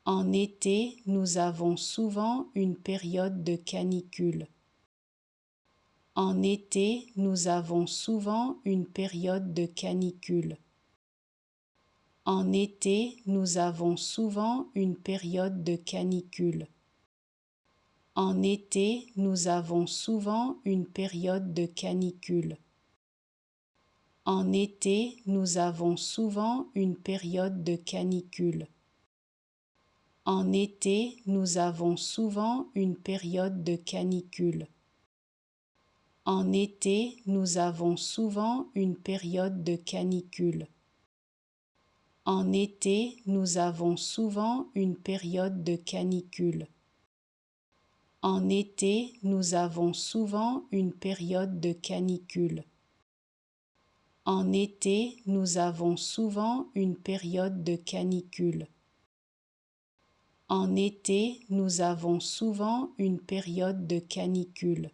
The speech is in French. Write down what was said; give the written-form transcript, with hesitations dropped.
En été, nous avons souvent une période de canicule. En été, nous avons souvent une période de canicule. En été, nous avons souvent une période de canicule. En été, nous avons souvent une période de canicule. En été, nous avons souvent une période de canicule. En été, nous avons souvent une période de canicule. En été, nous avons souvent une période de canicule. En été, nous avons souvent une période de canicule. En été, nous avons souvent une période de canicule. En été, nous avons souvent une période de canicule. En été, nous avons souvent une période de canicule.